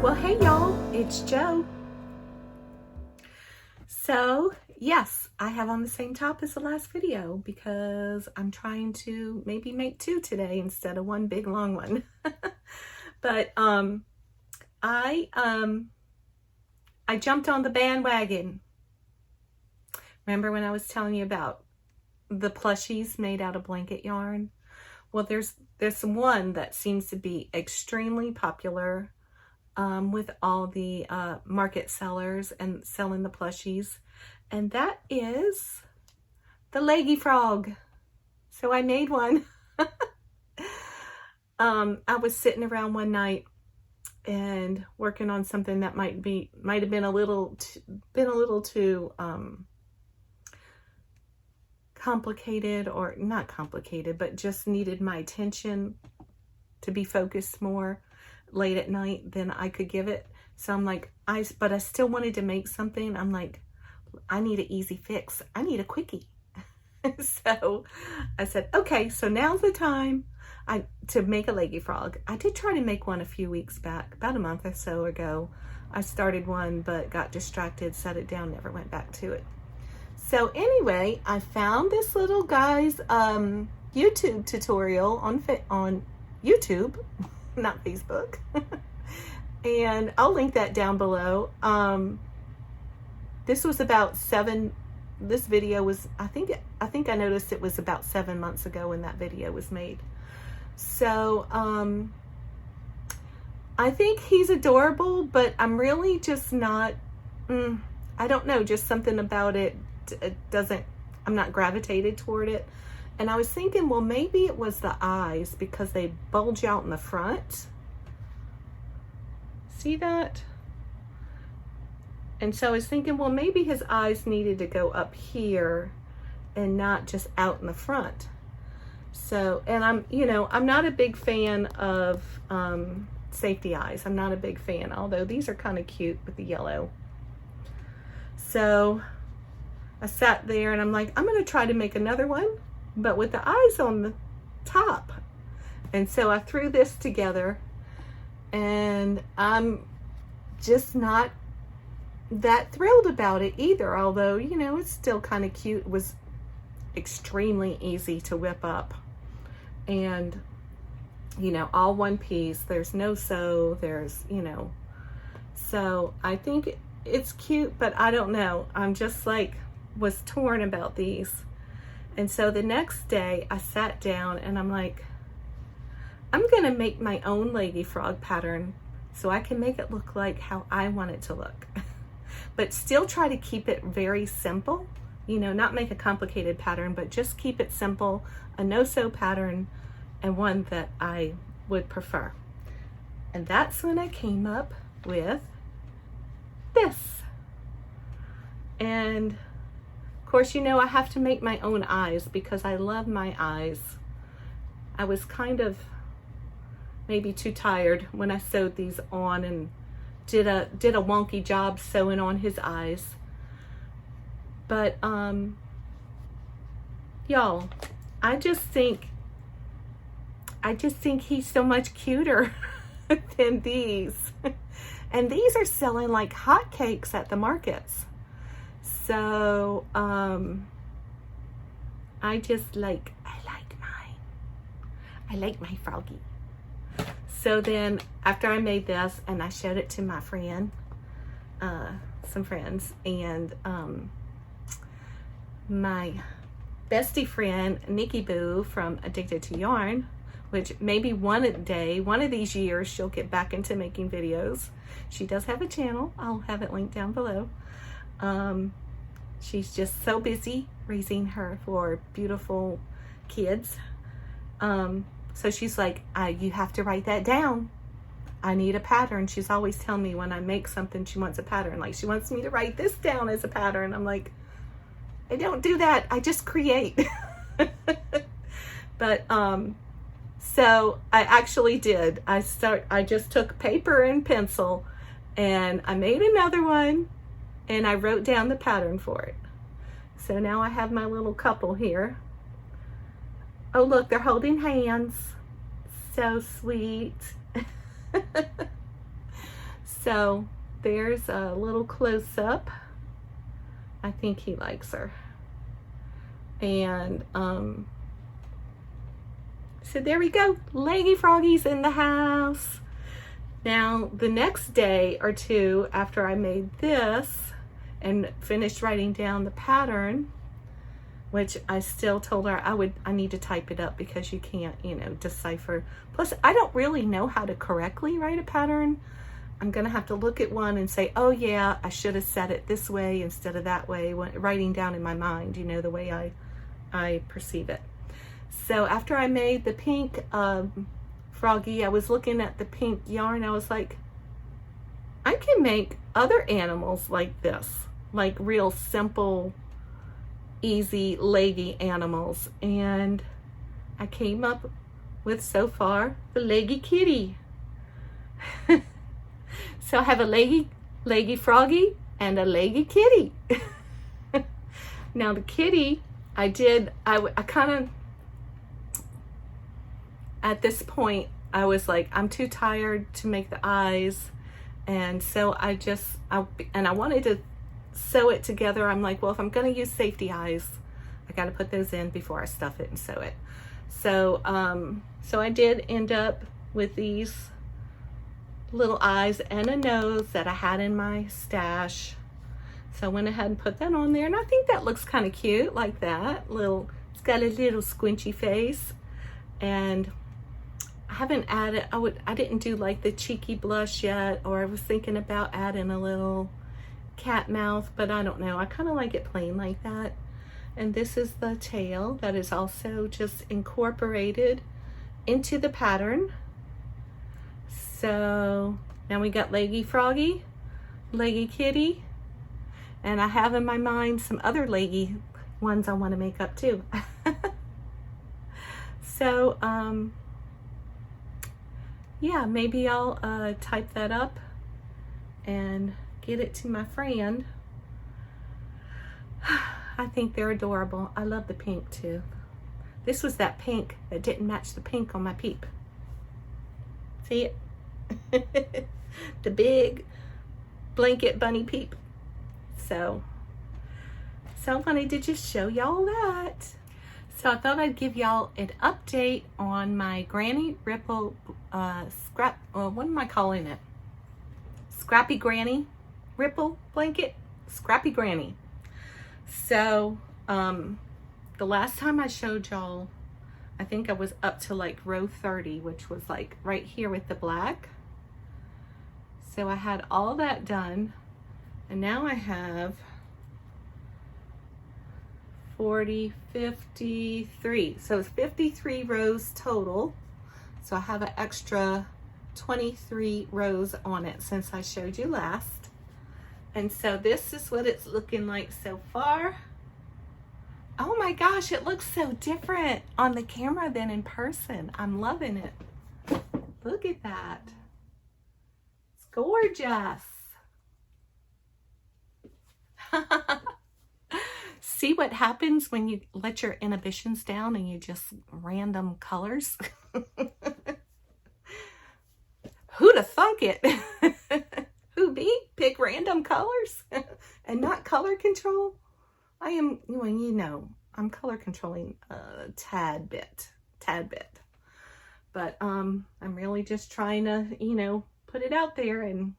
Well, hey y'all, it's Jo. So yes, I have on the same top as the last video because I'm trying to maybe make two today instead of one big long one. But I jumped on the bandwagon. Remember when I was telling you about the plushies made out of blanket yarn? Well, there's one that seems to be extremely popular with all the market sellers and selling the plushies, and that is the Leggy Frog. So I made one. I was sitting around one night and working on something that might have been a little too complicated, or not complicated, but just needed my attention to be focused more late at night than I could give it. So I'm like, but I still wanted to make something. I'm like, I need an easy fix. I need a quickie. So I said, okay, so now's the time to make a Leggy Frog. I did try to make one a few weeks back, about a month or so ago. I started one, but got distracted, set it down, never went back to it. So anyway, I found this little guy's YouTube tutorial on YouTube, not Facebook. And I'll link that down below. This was about this video was, I think I noticed it was about 7 months ago when that video was made. So I think he's adorable, but I'm really just not, I don't know, just something about it I'm not gravitated toward it. And I was thinking, well, maybe it was the eyes because they bulge out in the front. See that? And so I was thinking, well, maybe his eyes needed to go up here and not just out in the front. So, and I'm not a big fan of safety eyes. I'm not a big fan, although these are kind of cute with the yellow. So I sat there and I'm like, I'm going to try to make another one, but with the eyes on the top. And so I threw this together, and I'm just not that thrilled about it either, although, it's still kind of cute. It was extremely easy to whip up, and, all one piece. There's no sew, so I think it's cute, but I don't know. I'm just like, was torn about these. And so the next day I sat down and I'm like, I'm gonna make my own Leggy Frog pattern so I can make it look like how I want it to look. But still try to keep it very simple, not make a complicated pattern, but just keep it simple, a no-sew pattern, and one that I would prefer. And that's when I came up with this. And of course, I have to make my own eyes because I love my eyes. I was kind of maybe too tired when I sewed these on and did a wonky job sewing on his eyes. But y'all, I just think he's so much cuter than these. And these are selling like hotcakes at the markets. So I like my froggy. So then after I made this and I showed it to my friend, some friends, and my bestie friend Nikki Boo from Addicted to Yarn, which maybe one of these years she'll get back into making videos. She does have a channel. I'll have it linked down below. She's just so busy raising her 4 beautiful kids. So she's like, you have to write that down. I need a pattern. She's always telling me when I make something, she wants a pattern. Like, she wants me to write this down as a pattern. I'm like, I don't do that. I just create. But, so I actually did. I just took paper and pencil and I made another one and I wrote down the pattern for it. So now I have my little couple here. Oh, look, they're holding hands. So sweet. So there's a little close-up. I think he likes her. And so there we go. Leggy Froggy's in the house. Now the next day or two after I made this and finished writing down the pattern, which I still told her I need to type it up because you can't, you know, decipher. Plus, I don't really know how to correctly write a pattern. I'm gonna have to look at one and say, oh yeah, I should have said it this way instead of that way, when writing down in my mind, you know, the way I perceive it. So after I made the pink froggy, I was looking at the pink yarn. I was like, I can make other animals like this, like real simple, easy, leggy animals. And I came up with, so far, the leggy kitty. So I have a leggy froggy and a leggy kitty. Now the kitty, I kind of, at this point, I was like, I'm too tired to make the eyes. And so I wanted to sew it together. I'm like, well, if I'm going to use safety eyes, I got to put those in before I stuff it and sew it. So, so I did end up with these little eyes and a nose that I had in my stash. So I went ahead and put that on there, and I think that looks kind of cute like that. It's got a little squinchy face. And I haven't added, I didn't do like the cheeky blush yet, or I was thinking about adding a little cat mouth, but I don't know. I kind of like it plain like that. And this is the tail that is also just incorporated into the pattern. So now we got Leggy Froggy, Leggy Kitty, and I have in my mind some other leggy ones I want to make up too. So yeah, maybe I'll type that up and get it to my friend. I think they're adorable. I love the pink too. This was that pink that didn't match the pink on my peep. See it? The big blanket bunny peep. So I wanted to just show y'all that. So I thought I'd give y'all an update on my Granny Ripple what am I calling it? Scrappy Granny Ripple blanket? Scrappy Granny. So the last time I showed y'all, I think I was up to like row 30, which was like right here with the black. So I had all that done, and now I have 40, 53. So it's 53 rows total. So I have an extra 23 rows on it since I showed you last. And so this is what it's looking like so far. Oh my gosh, it looks so different on the camera than in person. I'm loving it. Look at that. It's gorgeous. See what happens when you let your inhibitions down and you just random colors? Who'd have thunk it? Who be? Pick random colors and not color control? I am, well, you know, I'm color controlling a tad bit. But I'm really just trying to, you know, put it out there, and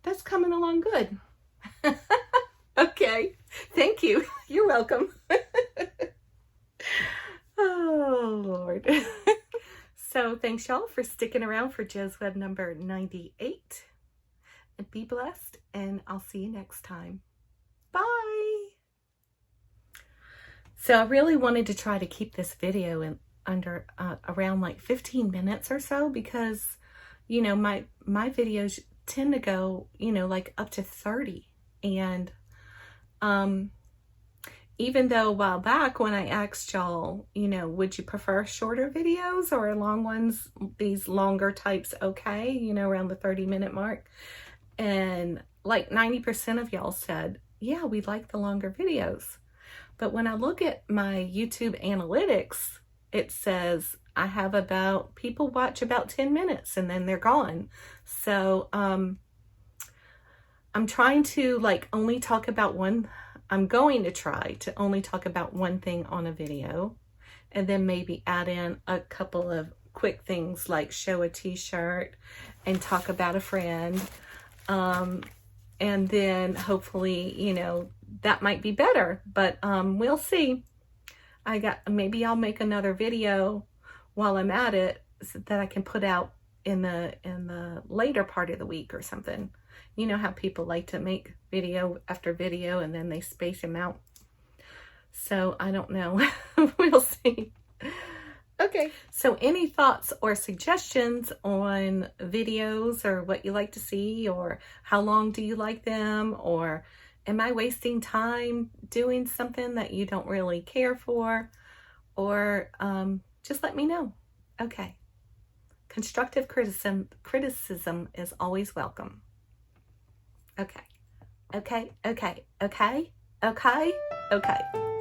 that's coming along good. Okay, thank you. You're welcome. Oh, Lord. So thanks y'all for sticking around for Joe's Web number 98. And be blessed, and I'll see you next time. Bye. So I really wanted to try to keep this video in under around like 15 minutes or so, because, you know, my videos tend to go, you know, like up to 30. And even though a while back when I asked y'all, you know, would you prefer shorter videos or long ones, these longer types, okay, you know, around the 30-minute mark, and like 90% of y'all said, yeah, we like the longer videos. But when I look at my YouTube analytics, it says I have about, people watch about 10 minutes and then they're gone. So I'm trying to like only talk about one, I'm going to try to only talk about one thing on a video, and then maybe add in a couple of quick things like show a t-shirt and talk about a friend. And then hopefully, you know, that might be better, but we'll see. Maybe I'll make another video while I'm at it so that I can put out in the later part of the week or something. You know how people like to make video after video and then they space them out. So I don't know. We'll see. Okay, so any thoughts or suggestions on videos, or what you like to see, or how long do you like them, or am I wasting time doing something that you don't really care for, or just let me know. Okay, constructive criticism is always welcome. Okay, okay, okay, okay, okay, okay.